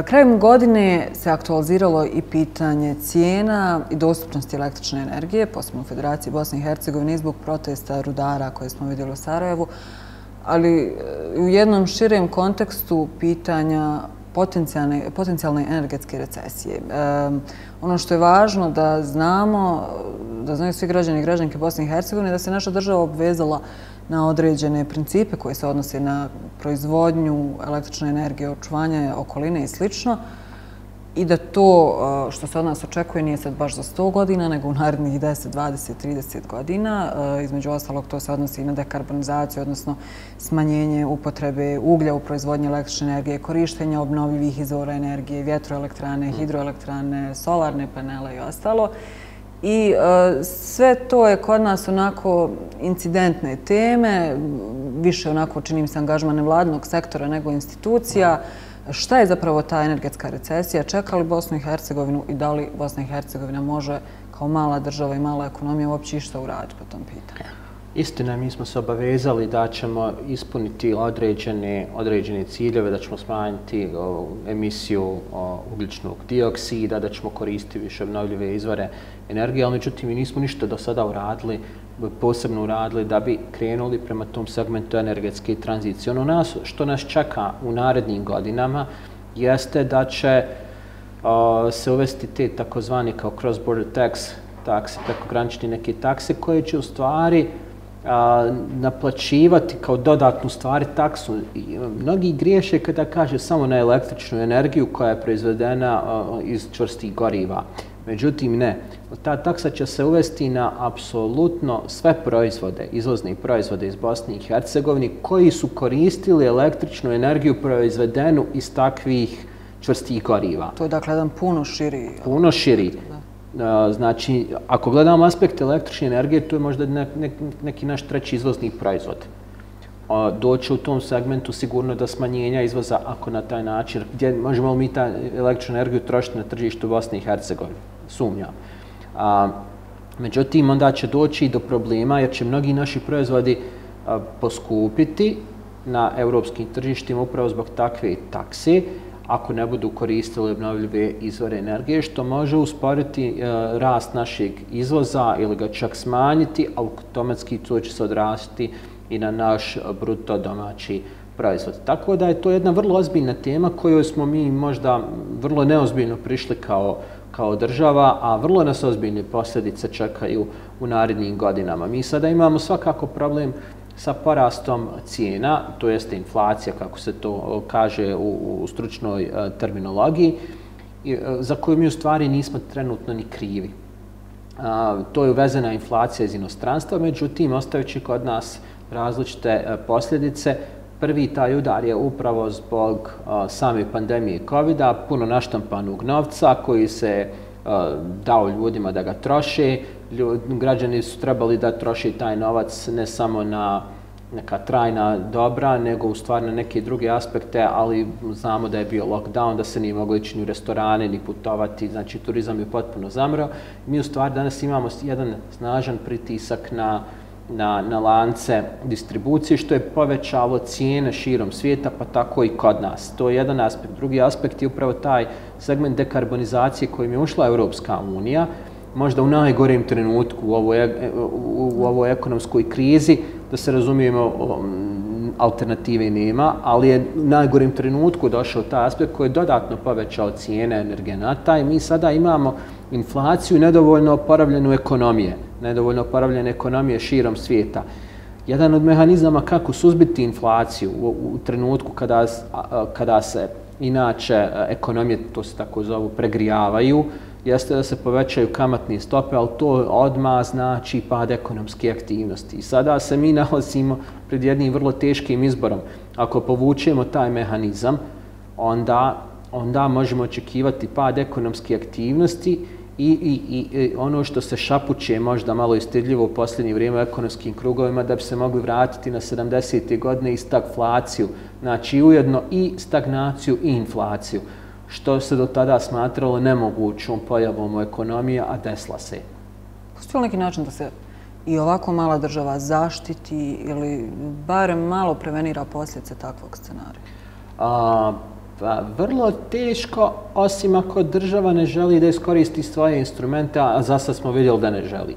Krajem godine se aktualiziralo i pitanje cijena i dostupnosti električne energije, posebno u Federaciji Bosne i Hercegovine, i zbog protesta rudara koje smo vidjeli u Sarajevu, ali u jednom širem kontekstu pitanja potencijalne energetske recesije. Ono što je važno da znamo, da znaju svi građani i građanke Bosne i Hercegovine, da se naša država obvezala na određene principe koje se odnose na proizvodnju električne energije, očuvanje okoline i sl. I da to što se od nas očekuje nije sad baš za 100 godina, nego u narednih 10, 20, 30 godina. Između ostalog, to se odnosi i na dekarbonizaciju, odnosno smanjenje upotrebe uglja u proizvodnji električne energije, korištenje obnovljivih izvora energije, vjetroelektrane, hidroelektrane, solarne panele i ostalo. I sve to je kod nas onako incidentne teme, više onako čini mi se angažman nevladinog sektora nego institucija. Šta je zapravo ta energetska recesija? Čeka li Bosnu i Hercegovinu i da li Bosna i Hercegovina može kao mala država i mala ekonomija uopće išta uraditi po tom pitanju? Istina, mi smo se obavezali da ćemo ispuniti određene ciljeve, da ćemo smanjiti emisiju ugljičnog dioksida, da ćemo koristiti više obnovljive izvore energije, ali međutim mi nismo ništa do sada posebno uradili da bi krenuli prema tom segmentu energetske tranzicije. Ono što nas čeka u narednim godinama jeste da će se uvesti te takozvane kao cross-border takse, prekogranične neke takse koje će u stvari naplaćivati kao dodatnu stvari taksu. Mnogi griješe kada kaže samo na električnu energiju koja je proizvedena iz čvrstih goriva. Međutim, ne. Ta taksa će se uvesti na apsolutno sve proizvode, izvozne proizvode iz Bosne i Hercegovine koji su koristili električnu energiju proizvedenu iz takvih čvrstih goriva. To je dakle jedan puno širi... Puno širi. Znači, ako gledamo aspekt električne energije, to je možda neki naš treći izvozni proizvod. Doći u tom segmentu sigurno do smanjenja izvoza ako na taj način, gdje možemo li mi ta električnu energiju trošiti na tržištu Bosne i Hercegovine? Sumnjam. Međutim, onda će doći do problema jer će mnogi naši proizvodi poskupiti na europskim tržištima upravo zbog takve takse, ako ne budu koristili obnovljive izvore energije, što može usporiti rast našeg izvoza ili ga čak smanjiti, a automatski to će se odraziti i na naš bruto domaći proizvod. Tako da je to jedna vrlo ozbiljna tema kojoj smo mi možda vrlo neozbiljno prišli kao država, a vrlo nas ozbiljne posljedice čekaju u narednim godinama. Mi sada imamo svakako problem sa porastom cijena, to jeste inflacija, kako se to kaže u stručnoj terminologiji, za koju mi u stvari nismo trenutno ni krivi. To je uvezena inflacija iz inostranstva, međutim, ostajući kod nas različite posljedice. Prvi taj udar je upravo zbog same pandemije COVID-a, puno naštampanog novca koji se dao ljudima da ga troše. Građani su trebali da troše taj novac ne samo na neka trajna dobra, nego u stvari na neke druge aspekte, ali znamo da je bio lockdown, da se nije moglo ići ni u restorane, ni putovati, znači turizam je potpuno zamrao. Mi u stvari danas imamo jedan snažan pritisak na lance distribucije, što je povećalo cijene širom svijeta, pa tako i kod nas. To je jedan aspekt. Drugi aspekt je upravo taj segment dekarbonizacije kojim je ušla Europska unija, možda u najgorem trenutku u ovoj ekonomskoj krizi, da se razumijemo, alternative nema, ali je u najgorem trenutku došao taj aspekt koji je dodatno povećao cijene energenata i mi sada imamo inflaciju i nedovoljno oporavljene ekonomije širom svijeta. Jedan od mehanizama kako suzbiti inflaciju u trenutku kada se inače ekonomije, to se tako zovu, pregrijavaju, jeste da se povećaju kamatne stope, ali to odmah znači pad ekonomske aktivnosti. I sada se mi nalazimo pred jednim vrlo teškim izborom. Ako povučemo taj mehanizam, onda možemo očekivati pad ekonomske aktivnosti i ono što se šapuće možda malo istidljivo u posljednje vrijeme u ekonomskim krugovima da bi se mogli vratiti na 70. godine i stagflaciju, znači ujedno i stagnaciju i inflaciju, što se do tada smatralo nemogućom pojavom u ekonomiji, a desila se. Postoji li neki način da se i ovako mala država zaštiti ili barem malo prevenira posljedice takvog scenarija? Pa vrlo teško, osim ako država ne želi da iskoristi svoje instrumente, a za sad smo vidjeli da ne želi.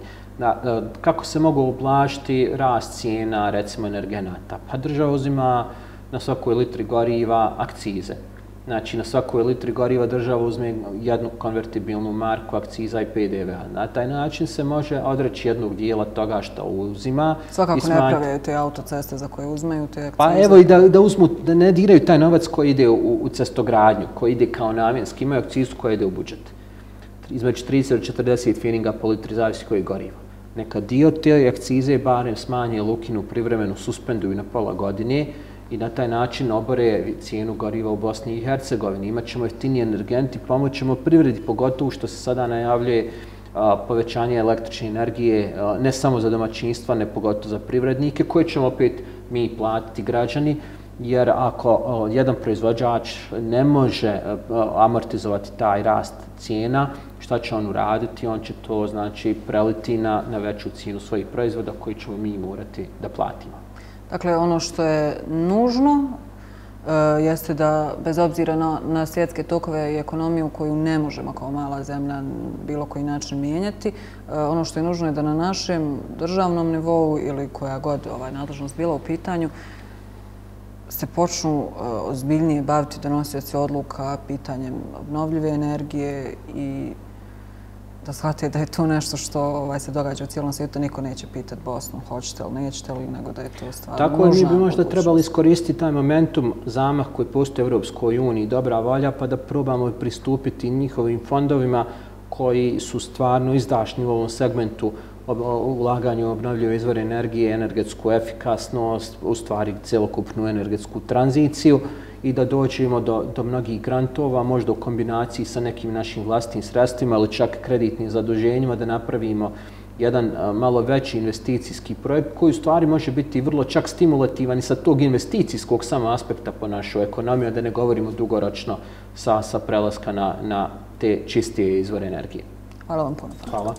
Kako se mogu ublažiti rast cijena, recimo energenata? Pa država uzima na svakoj litri goriva akcize. Znači, na svakoj litri goriva država uzme jednu konvertibilnu marku akciza i PDV-a. Na taj način se može odreći jednog dijela toga što uzima. Svakako ne prave te autoceste za koje uzmeju te akcize. Pa evo i da ne diraju taj novac koji ide u cestogradnju, koji ide kao namjenski, imaju akcizu koja ide u budžet. Između 30 do 40 fininga po litri, zavisi koji goriva. Neka dio te akcize barem smanje, ukinu privremeno, suspenduju na pola godine i na taj način obore cijenu goriva u Bosni i Hercegovini. Imaćemo jeftiniji energenti, pomoćemo privredi, pogotovo što se sada najavljuje povećanje električne energije, ne samo za domaćinstva, ne pogotovo za privrednike, koje ćemo opet mi platiti građani, jer ako jedan proizvođač ne može amortizovati taj rast cijena, šta će on uraditi? On će to znači preliti na veću cijenu svojih proizvoda koji ćemo mi morati da platimo. Dakle, ono što je nužno jeste da, bez obzira na svjetske tokove i ekonomiju koju ne možemo kao mala zemlja bilo koji način mijenjati, ono što je nužno je da na našem državnom nivou ili koja god nadležnost bila u pitanju se počnu ozbiljnije baviti donosioci odluka pitanjem obnovljive energije i da shvate da je to nešto što se događa u cijelom svijetu. Niko neće pitati Bosnu hoćete li, nećete li, nego da je to stvarno nužna. Tako je, mi bi možda trebali iskoristiti taj momentum, zamah koji postoji u Europskoj uniji, dobra volja, pa da probamo pristupiti njihovim fondovima koji su stvarno izdašni u ovom segmentu ulaganju u obnovljive izvore energije, energetsku efikasnost, u stvari celokupnu energetsku tranziciju i da dođemo do mnogih grantova, možda u kombinaciji sa nekim našim vlastitim sredstvima ili čak kreditnim zaduženjima da napravimo jedan malo veći investicijski projekt koji u stvari može biti vrlo čak stimulativan i sa tog investicijskog samo aspekta po našu ekonomiju, da ne govorimo dugoročno sa prelaska na te čistije izvore energije. Hvala vam puno. Hvala.